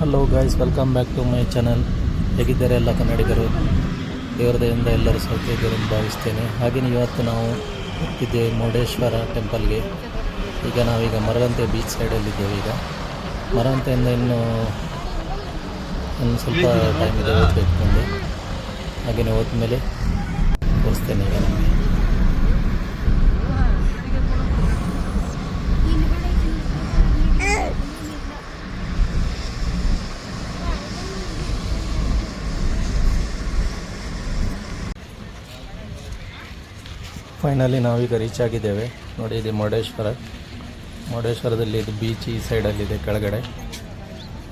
Hello guys, welcome back to my channel. ಹೇಗಿದ್ದಾರೆ ಎಲ್ಲ ಕನ್ನಡಿಗರು? ದೇವರದಯಿಂದ ಎಲ್ಲರೂ ಸೌಖ್ಯವಿದ್ದಾರೆ ಎಂದು ಭಾವಿಸ್ತೇನೆ. ಹಾಗೆಯೇ ಇವತ್ತು ನಾವು ಹೋಗ್ತಿದ್ದೇವೆ ಮುರುಡೇಶ್ವರ ಟೆಂಪಲ್ಗೆ. ಈಗ ನಾವೀಗ ಮರವಂತೆ ಬೀಚ್ ಸೈಡಲ್ಲಿದ್ದೇವೆ. ಈಗ ಮರವಂತೆಯಿಂದ ಇನ್ನು ಸ್ವಲ್ಪ ಟೈಮ್ ಇದೆ, ಹೋಗ್ಬೇಕು ಮುಂದೆ. ಹಾಗೆಯೇ ಹೋದ್ಮೇಲೆ ತೋರಿಸ್ತೇನೆ ಈಗ ನಮಗೆ. ಫೈನಲಿ ನಾವೀಗ ರೀಚ್ ಆಗಿದ್ದೇವೆ. ನೋಡಿ, ಇದು ಮುರುಡೇಶ್ವರದಲ್ಲಿ ಇದು ಬೀಚ್ ಈ ಸೈಡಲ್ಲಿದೆ, ಕೆಳಗಡೆ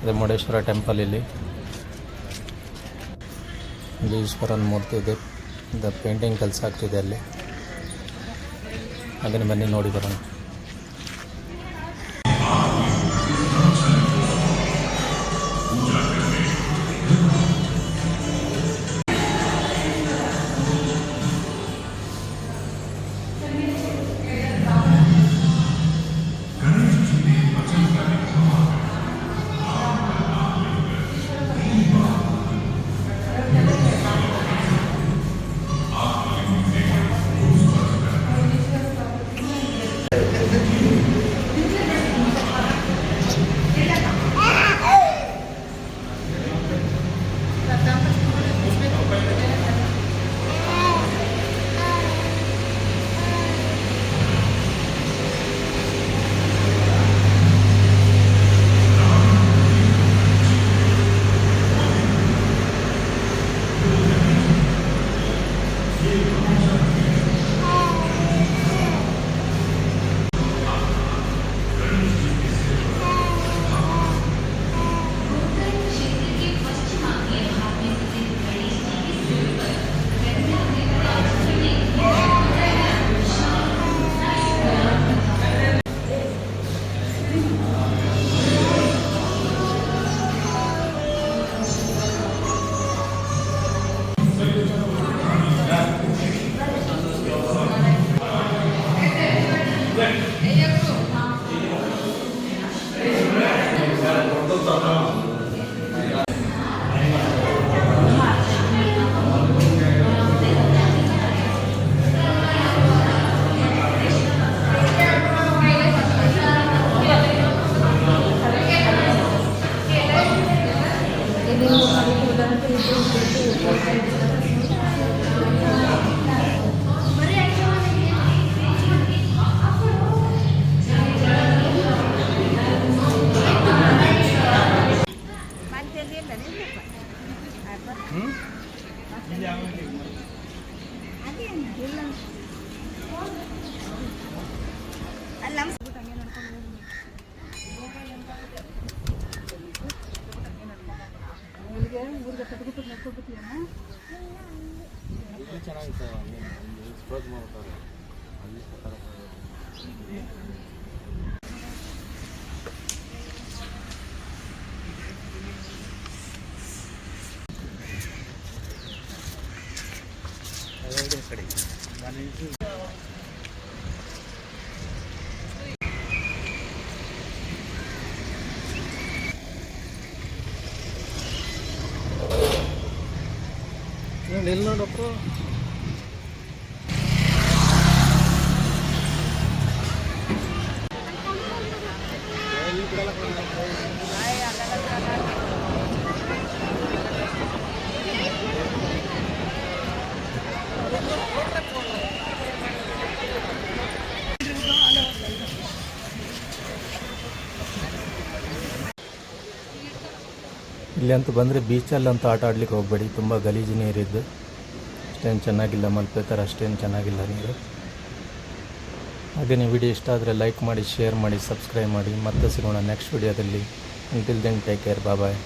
ಇದು ಮುರುಡೇಶ್ವರ ಟೆಂಪಲ್. ಇಲ್ಲಿ ಈಶ್ವರನ ಮೂರ್ತಿ ಇದೆ, ಇದು ಪೇಂಟಿಂಗ್ ಕೆಲಸ ಆಗ್ತಿದೆ ಅಲ್ಲಿ. ಹಾಗೆ ಬನ್ನಿ ನೋಡಿ ಬರೋಣ. ನೋಡಪ್ಪ, ಇಲ್ಲಿ ಅಂತೂ ಬಂದರೆ ಬೀಚಲ್ಲಂತೂ ಆಟ ಆಡ್ಲಿಕ್ಕೆ ಹೋಗಬೇಡಿ. ತುಂಬ ಗಲೀಜು ನೀರಿದ್ದು, ಅಷ್ಟೇನು ಚೆನ್ನಾಗಿಲ್ಲ. ಮಲ್ಪೆ ಥರ ಅಷ್ಟೇನು ಚೆನ್ನಾಗಿಲ್ಲ ನೀರು. ಹಾಗೆ ನೀವು ವಿಡಿಯೋ ಇಷ್ಟ ಆದರೆ ಲೈಕ್ ಮಾಡಿ, ಶೇರ್ ಮಾಡಿ, ಸಬ್ಸ್ಕ್ರೈಬ್ ಮಾಡಿ. ಮತ್ತೆ ಸಿಗೋಣ ನೆಕ್ಸ್ಟ್ ವಿಡಿಯೋದಲ್ಲಿ. ಅಂಟಿಲ್ ದೆನ್ ಟೇಕ್ ಕೇರ್, ಬಾಯ್.